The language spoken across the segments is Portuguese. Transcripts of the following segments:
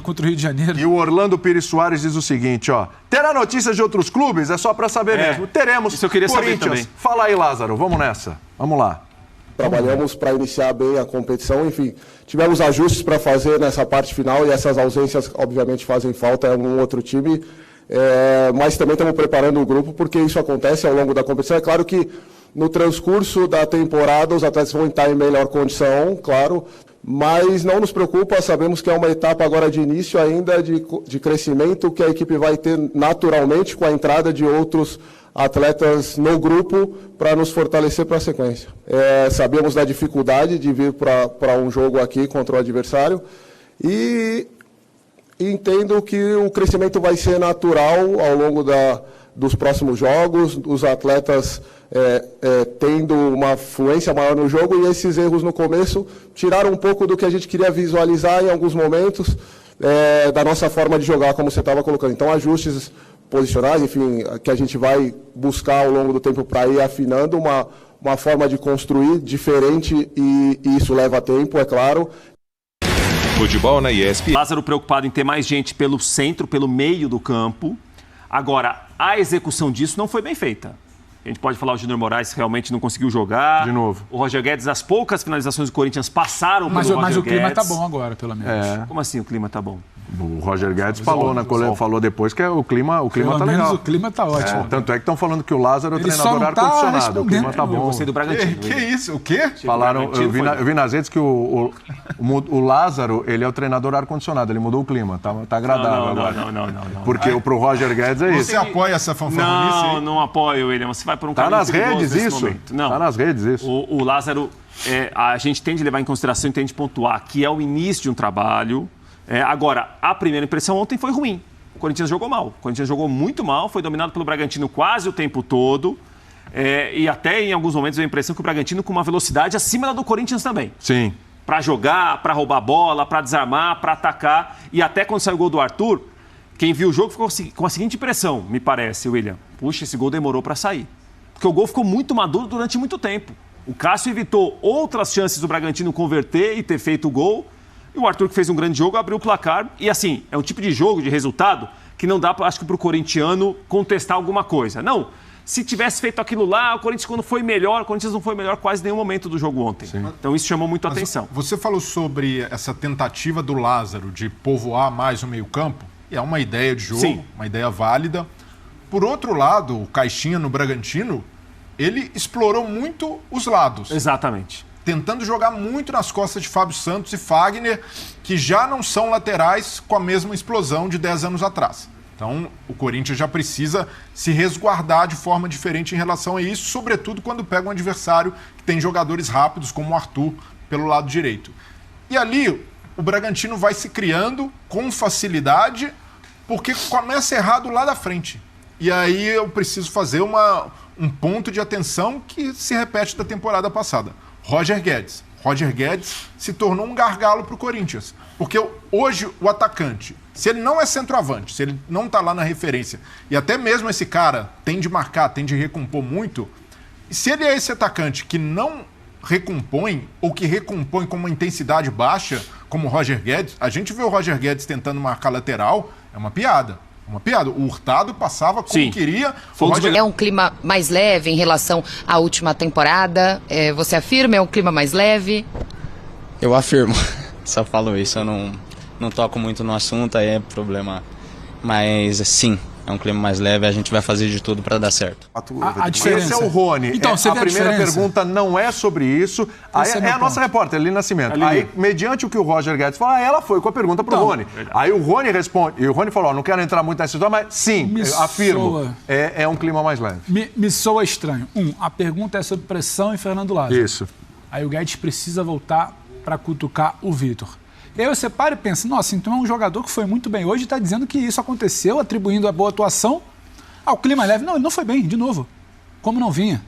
Contra o Rio de Janeiro. E o Orlando Pires Soares diz o seguinte, ó. Terá notícias de outros clubes? É só pra saber mesmo. Teremos. Isso eu queria saber também. Fala aí, Lázaro. Vamos nessa. Vamos lá. Trabalhamos para iniciar bem a competição, enfim, tivemos ajustes para fazer nessa parte final e essas ausências, obviamente, fazem falta em um outro time, mas também estamos preparando o grupo porque isso acontece ao longo da competição. É claro que no transcurso da temporada os atletas vão estar em melhor condição, claro, mas não nos preocupa, sabemos que é uma etapa agora de início ainda de crescimento que a equipe vai ter naturalmente com a entrada de outros atletas no grupo para nos fortalecer para a sequência. Sabemos da dificuldade de vir para um jogo aqui contra o adversário e entendo que o crescimento vai ser natural ao longo dos próximos jogos, os atletas tendo uma fluência maior no jogo e esses erros no começo tiraram um pouco do que a gente queria visualizar em alguns momentos da nossa forma de jogar, como você estava colocando. Então, ajustes posicionais, enfim, que a gente vai buscar ao longo do tempo para ir afinando uma forma de construir diferente e isso leva tempo, é claro. Futebol na ESPN. Lázaro preocupado em ter mais gente pelo centro, pelo meio do campo. Agora, a execução disso não foi bem feita. A gente pode falar o Júnior Moraes realmente não conseguiu jogar. De novo. O Roger Guedes, as poucas finalizações do Corinthians passaram pelo Roger Guedes. Mas o clima tá bom agora, pelo menos. Como assim o clima tá bom? O Roger Guedes falou depois que o clima tá legal. O clima tá ótimo. Tanto é que estão falando que o Lázaro é o treinador ar-condicionado. O clima tá bom. Eu gostei do Bragantino. Que isso? O quê? Falaram, eu vi nas redes que o Lázaro, ele é o treinador ar-condicionado. Ele mudou o clima. Tá agradável agora. Não. Porque pro Roger Guedes é isso. Você apoia essa fanfarronice? Não apoio, William. Você vai por um caminho Tá nas redes isso? Não. Tá nas redes isso. O Lázaro, a gente tem de levar em consideração e tem de pontuar que é o início de um trabalho. Agora, a primeira impressão ontem foi ruim. O Corinthians jogou mal. O Corinthians jogou muito mal, foi dominado pelo Bragantino quase o tempo todo. E até em alguns momentos veio a impressão que o Bragantino com uma velocidade acima da do Corinthians também. Sim. Para jogar, para roubar a bola, para desarmar, para atacar. E até quando saiu o gol do Arthur, quem viu o jogo ficou com a seguinte impressão, me parece, William. Puxa, esse gol demorou para sair. Porque o gol ficou muito maduro durante muito tempo. O Cássio evitou outras chances do Bragantino converter e ter feito o gol. E o Arthur, que fez um grande jogo, abriu o placar. E assim, é um tipo de jogo, de resultado, que não dá, acho que, para o corintiano contestar alguma coisa. Não, se tivesse feito aquilo lá, o Corinthians, quando foi melhor, o Corinthians não foi melhor quase nenhum momento do jogo ontem. Sim. Então isso chamou muito a atenção. Você falou sobre essa tentativa do Lázaro de povoar mais o meio-campo. E é uma ideia de jogo, sim, uma ideia válida. Por outro lado, o Caixinha no Bragantino, ele explorou muito os lados. Exatamente. Tentando jogar muito nas costas de Fábio Santos e Fagner, que já não são laterais com a mesma explosão de 10 anos atrás. Então, o Corinthians já precisa se resguardar de forma diferente em relação a isso, sobretudo quando pega um adversário que tem jogadores rápidos, como o Arthur, pelo lado direito. E ali, o Bragantino vai se criando com facilidade, porque começa errado lá da frente. E aí eu preciso fazer um ponto de atenção que se repete da temporada passada. Roger Guedes. Roger Guedes se tornou um gargalo para o Corinthians. Porque hoje o atacante, se ele não é centroavante, se ele não está lá na referência, e até mesmo esse cara tem de marcar, tem de recompor muito, se ele é esse atacante que não recompõe, ou que recompõe com uma intensidade baixa, como o Roger Guedes, a gente vê o Roger Guedes tentando marcar lateral, é uma piada. Uma piada. O Hurtado passava como sim, queria. É um clima mais leve em relação à última temporada? Você afirma, é um clima mais leve? Eu afirmo. Só falo isso, eu não toco muito no assunto, aí é problema. Mas sim, é um clima mais leve, a gente vai fazer de tudo para dar certo. A diferença... Esse é o Rony. Então, a primeira pergunta não é sobre isso. Aí é a nossa repórter, Lili Nascimento. Aí, mediante o que o Roger Guedes falou, ela foi com a pergunta pro Rony. Aí o Rony responde, e o Rony falou, não quero entrar muito nessa história, mas sim, afirmo, é um clima mais leve. Me soa estranho. A pergunta é sobre pressão em Fernando Lázaro. Isso. Aí o Guedes precisa voltar para cutucar o Vitor. E aí você para e pensa, nossa, então é um jogador que foi muito bem hoje e está dizendo que isso aconteceu, atribuindo a boa atuação ao clima leve. Não, ele não foi bem, de novo. Como não vinha.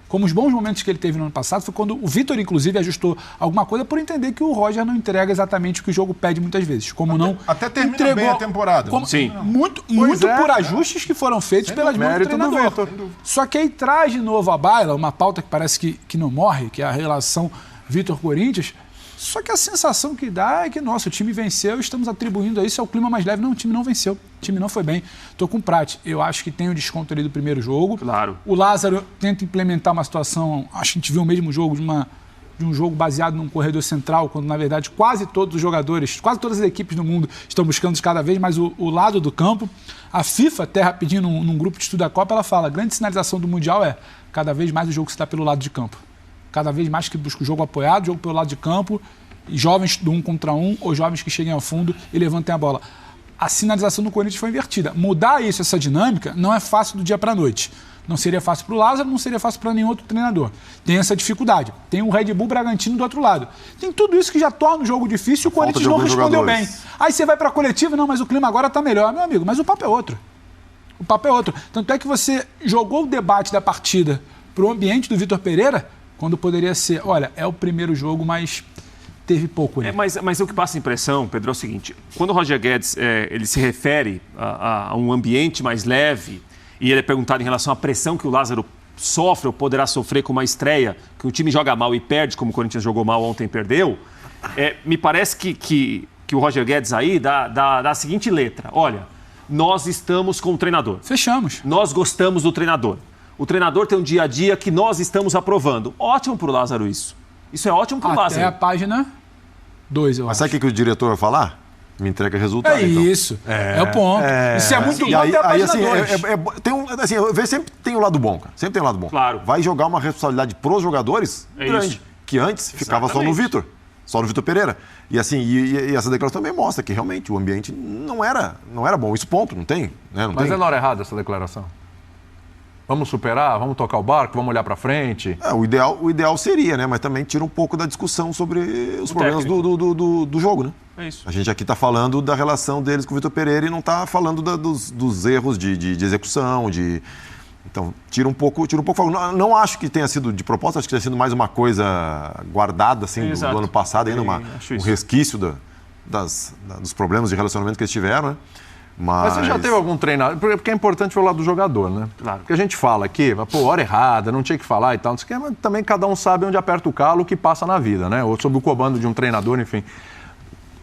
Como os bons momentos que ele teve no ano passado, foi quando o Vitor, inclusive, ajustou alguma coisa por entender que o Roger não entrega exatamente o que o jogo pede muitas vezes. Como não até termina entregou, bem a temporada. Sim. Muito por ajustes que foram feitos pelas mãos do treinador. Só que aí traz de novo à baila uma pauta que parece que não morre, que é a relação Vitor-Corinthians. Só que a sensação que dá é que, nossa, o time venceu, estamos atribuindo a isso ao clima mais leve. Não, o time não venceu. O time não foi bem. Estou com o Prat. Eu acho que tem o desconto ali do primeiro jogo. Claro. O Lázaro tenta implementar uma situação, acho que a gente viu o mesmo jogo de um jogo baseado num corredor central, quando, na verdade, quase todos os jogadores, quase todas as equipes do mundo estão buscando cada vez mais o lado do campo. A FIFA, até rapidinho, num grupo de estudo da Copa, ela fala, a grande sinalização do Mundial é cada vez mais o jogo se dá pelo lado de campo. Cada vez mais que busca o jogo apoiado, o jogo pelo lado de campo, e jovens do 1 contra 1, ou jovens que cheguem ao fundo e levantem a bola. A sinalização do Corinthians foi invertida. Mudar isso, essa dinâmica, não é fácil do dia para a noite. Não seria fácil para o Lázaro, não seria fácil para nenhum outro treinador. Tem essa dificuldade. Tem o Red Bull Bragantino do outro lado. Tem tudo isso que já torna o jogo difícil e o Corinthians não respondeu bem. Aí você vai para a coletiva, não, mas o clima agora está melhor. Meu amigo, mas o papo é outro. O papo é outro. Tanto é que você jogou o debate da partida para o ambiente do Vitor Pereira, quando poderia ser, olha, é o primeiro jogo, mas teve pouco ali. Mas o que passa a impressão, Pedro, é o seguinte, quando o Roger Guedes ele se refere a um ambiente mais leve, e ele é perguntado em relação à pressão que o Lázaro sofre ou poderá sofrer com uma estreia, que o time joga mal e perde, como o Corinthians jogou mal ontem e perdeu, me parece que o Roger Guedes aí dá a seguinte letra, olha, nós estamos com o treinador. Fechamos. Nós gostamos do treinador. O treinador tem um dia a dia que nós estamos aprovando. Ótimo para o Lázaro isso. Isso é ótimo para o Lázaro. Até a página 2, eu acho. Mas sabe o que o diretor vai falar? Me entrega resultado. É então. Isso. É o ponto. Isso é muito bom até a página 2. Eu vejo sempre tem o lado bom, cara. Sempre tem o lado bom. Claro. Vai jogar uma responsabilidade pros jogadores grande. Isso. Que antes ficava só no Vitor. Só no Vitor Pereira. E assim, e essa declaração também mostra que realmente o ambiente não era bom. Isso ponto, não tem. Né? Mas é na hora errada essa declaração? Vamos superar, vamos tocar o barco, vamos olhar para frente? O ideal seria, né? Mas também tira um pouco da discussão sobre os problemas do jogo, né? É isso. A gente aqui está falando da relação deles com o Vitor Pereira e não está falando dos erros de execução, Então, tira um pouco. Não acho que tenha sido de propósito, acho que tenha sido mais uma coisa guardada, assim, do ano passado, ainda um resquício dos problemas de relacionamento que eles tiveram, né? Mas você já teve algum treinador? Porque é importante falar do jogador, né? Claro. Porque a gente fala aqui, hora errada, não tinha que falar e tal, não sei o quê, mas também cada um sabe onde aperta o calo, o que passa na vida, né? Ou sob o comando de um treinador, enfim.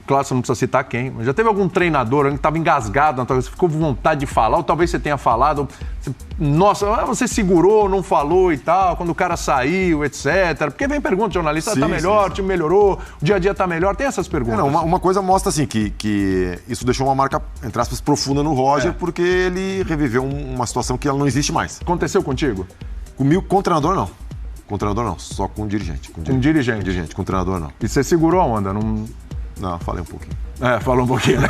Claro, você não precisa citar quem, mas já teve algum treinador que estava engasgado, você ficou com vontade de falar, ou talvez você tenha falado, nossa, você segurou, não falou e tal, quando o cara saiu, etc. Porque vem pergunta de jornalista, tá melhor, o time melhorou, o dia a dia tá melhor, tem essas perguntas. Uma coisa mostra assim, que isso deixou uma marca, entre aspas, profunda no Roger, porque ele reviveu uma situação que ela não existe mais. Aconteceu contigo? Comigo, com o treinador, não. Com o treinador, não, só com o dirigente. Com o dirigente, com o treinador, não. E você segurou a onda, Não, falei um pouquinho. Falou um pouquinho, né?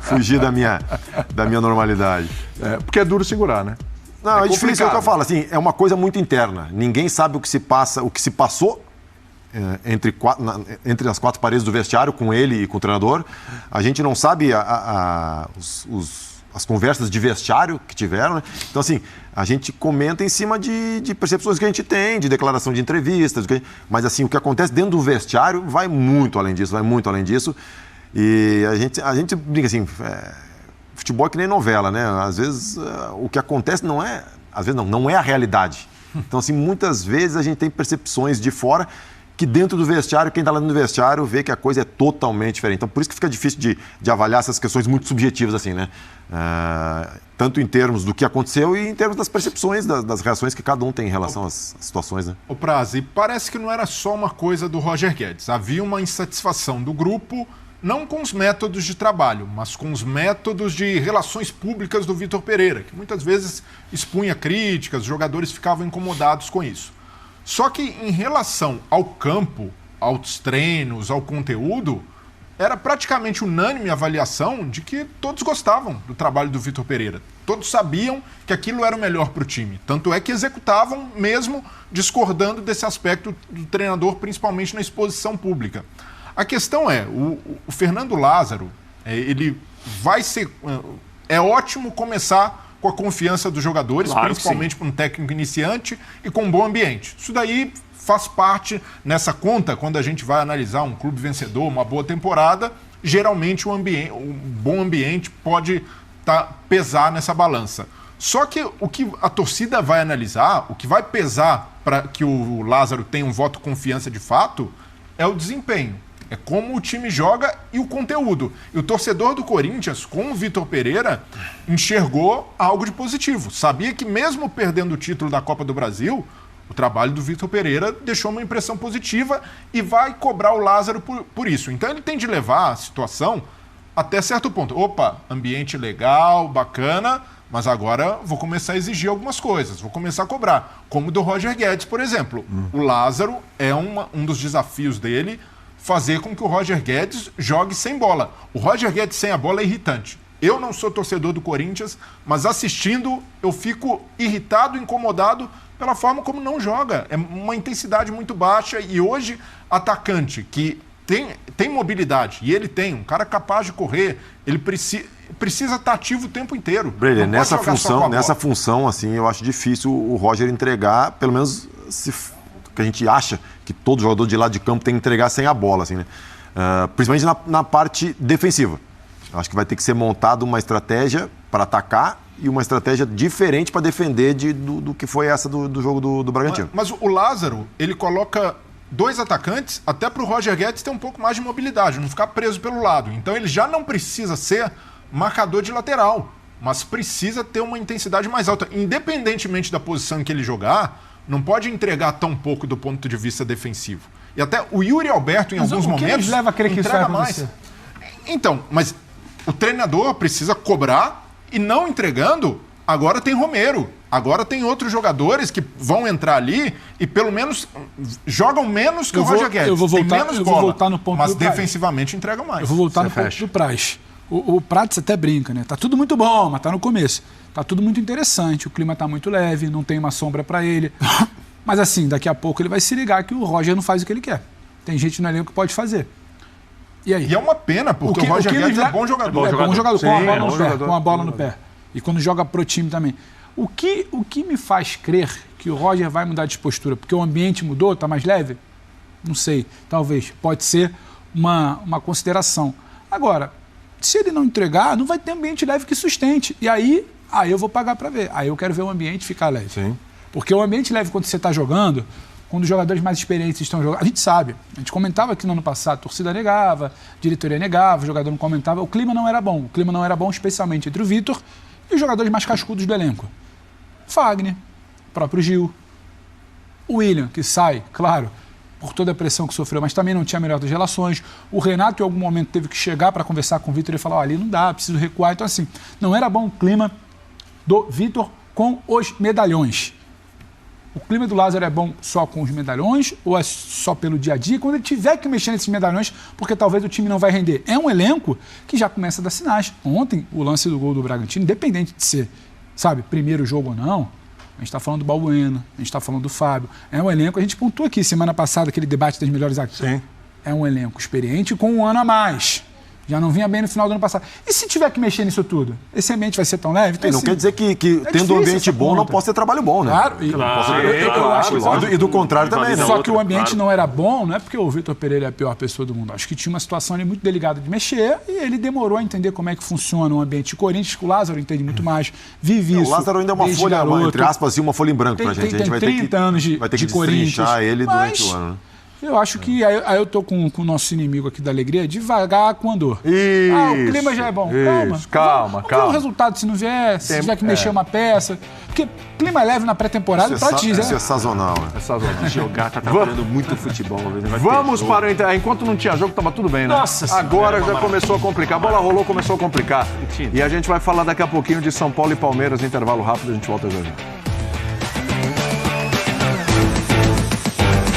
Fugir da minha normalidade. Porque é duro segurar, né? Não, é difícil, é o que eu falo, assim, é uma coisa muito interna. Ninguém sabe o que se passou entre as quatro paredes do vestiário, com ele e com o treinador. A gente não sabe as conversas de vestiário que tiveram, né? Então, assim, a gente comenta em cima de percepções que a gente tem, de declaração de entrevistas, mas, assim, o que acontece dentro do vestiário vai muito além disso, E a gente brinca assim, futebol é que nem novela, né? Às vezes, o que acontece não é a realidade. Então, assim, muitas vezes a gente tem percepções de fora que dentro do vestiário, quem está lá no vestiário vê que a coisa é totalmente diferente. Então, por isso que fica difícil de avaliar essas questões muito subjetivas, assim, né? Tanto em termos do que aconteceu e em termos das percepções, das reações que cada um tem em relação às situações, né? Ô Praz, e parece que não era só uma coisa do Roger Guedes. Havia uma insatisfação do grupo, não com os métodos de trabalho, mas com os métodos de relações públicas do Vitor Pereira, que muitas vezes expunha críticas, os jogadores ficavam incomodados com isso. Só que em relação ao campo, aos treinos, ao conteúdo, era praticamente unânime a avaliação de que todos gostavam do trabalho do Vitor Pereira. Todos sabiam que aquilo era o melhor para o time. Tanto é que executavam mesmo discordando desse aspecto do treinador, principalmente na exposição pública. A questão é, o Fernando Lázaro, ele vai ser... É ótimo começar com a confiança dos jogadores, claro, principalmente para um técnico iniciante e com um bom ambiente. Isso daí faz parte nessa conta, quando a gente vai analisar um clube vencedor, uma boa temporada, geralmente um bom ambiente pode pesar nessa balança. Só que o que a torcida vai analisar, o que vai pesar para que o Lázaro tenha um voto de confiança de fato, é o desempenho. É como o time joga e o conteúdo. E o torcedor do Corinthians, com o Vitor Pereira, enxergou algo de positivo. Sabia que mesmo perdendo o título da Copa do Brasil, o trabalho do Vitor Pereira deixou uma impressão positiva e vai cobrar o Lázaro por isso. Então ele tem de levar a situação até certo ponto. Opa, ambiente legal, bacana, mas agora vou começar a exigir algumas coisas, vou começar a cobrar. Como do Roger Guedes, por exemplo. O Lázaro é um dos desafios dele, fazer com que o Roger Guedes jogue sem bola. O Roger Guedes sem a bola é irritante. Eu não sou torcedor do Corinthians, mas assistindo eu fico irritado, incomodado pela forma como não joga. É uma intensidade muito baixa e hoje atacante que tem mobilidade, e ele tem, um cara capaz de correr, ele precisa estar ativo o tempo inteiro. Breyer, nessa função, assim, eu acho difícil o Roger entregar, pelo menos que a gente acha que todo jogador de lado de campo tem que entregar sem a bola, assim, né? Principalmente na parte defensiva. Acho que vai ter que ser montada uma estratégia para atacar e uma estratégia diferente para defender do que foi essa do jogo do Bragantino. Mas o Lázaro, ele coloca 2 atacantes até para o Roger Guedes ter um pouco mais de mobilidade, não ficar preso pelo lado. Então ele já não precisa ser marcador de lateral, mas precisa ter uma intensidade mais alta. Independentemente da posição em que ele jogar, não pode entregar tão pouco do ponto de vista defensivo. E até o Yuri Alberto, em alguns momentos, leva a crer que entrega isso vai mais. Então, mas o treinador precisa cobrar e não entregando, agora tem Romero. Agora tem outros jogadores que vão entrar ali e pelo menos jogam menos que o Roger Guedes. Eu vou voltar no ponto mas do Praz. Defensivamente entregam mais. Eu vou voltar no ponto do Praz. O Prats até brinca, né? Tá tudo muito bom, mas tá no começo. Tá tudo muito interessante, o clima tá muito leve, não tem uma sombra para ele. Mas assim, daqui a pouco ele vai se ligar que o Roger não faz o que ele quer. Tem gente no elenco que pode fazer. E aí? E é uma pena, porque o Roger Guedes é bom jogador. É bom jogador, com a bola no pé. E quando joga pro time também. O que me faz crer que o Roger vai mudar de postura? Porque o ambiente mudou, está mais leve? Não sei, talvez. Pode ser uma consideração. Agora, se ele não entregar, não vai ter ambiente leve que sustente. E aí eu vou pagar para ver. Aí eu quero ver o ambiente ficar leve. Sim. Porque o ambiente leve, quando você está jogando, quando os jogadores mais experientes estão jogando, a gente sabe. A gente comentava aqui no ano passado, a torcida negava, a diretoria negava, o jogador não comentava. O clima não era bom. O clima não era bom, especialmente entre o Vitor e os jogadores mais cascudos do elenco. Fagner, próprio Gil, o William, que sai, claro, por toda a pressão que sofreu, mas também não tinha a melhor das relações. O Renato, em algum momento, teve que chegar para conversar com o Vitor e falar, ali não dá, preciso recuar. Então, assim, não era bom o clima do Vitor com os medalhões. O clima do Lázaro é bom só com os medalhões ou é só pelo dia a dia? Quando ele tiver que mexer nesses medalhões, porque talvez o time não vai render. É um elenco que já começa a dar sinais. Ontem, o lance do gol do Bragantino, independente de ser, sabe, primeiro jogo ou não, a gente está falando do Balbuena, a gente está falando do Fábio. É um elenco, a gente pontuou aqui semana passada aquele debate das melhores aqui. Sim. É um elenco experiente com um ano a mais. Já não vinha bem no final do ano passado. E se tiver que mexer nisso tudo? Esse ambiente vai ser tão leve? Então, não quer dizer que tendo um ambiente bom não possa ter trabalho bom, né? Claro. E do contrário também. Né? Só que o ambiente não era bom, não é porque o Vitor Pereira é a pior pessoa do mundo. Acho que tinha uma situação ali muito delicada de mexer e ele demorou a entender como é que funciona o ambiente de Corinthians, que o Lázaro entende muito mais, vive isso. O Lázaro ainda é uma folha, entre aspas, assim, uma folha em branco pra gente. A gente vai ter que 30 anos de destrinchar ele durante o ano, né? Eu acho que aí eu tô com o nosso inimigo aqui da alegria, devagar com andor. Isso, o clima já é bom. Calma. Vamos ver o resultado se não vier, se tiver que mexer uma peça. Porque clima leve na pré-temporada, isso dizer. Isso é sazonal, né? É sazonal. Jogar tá trabalhando muito futebol. Vamos para o Inter. Enquanto não tinha jogo, tava tudo bem, né? Nossa Agora já começou a complicar. A bola rolou, começou a complicar. E a gente vai falar daqui a pouquinho de São Paulo e Palmeiras, intervalo rápido, a gente volta já.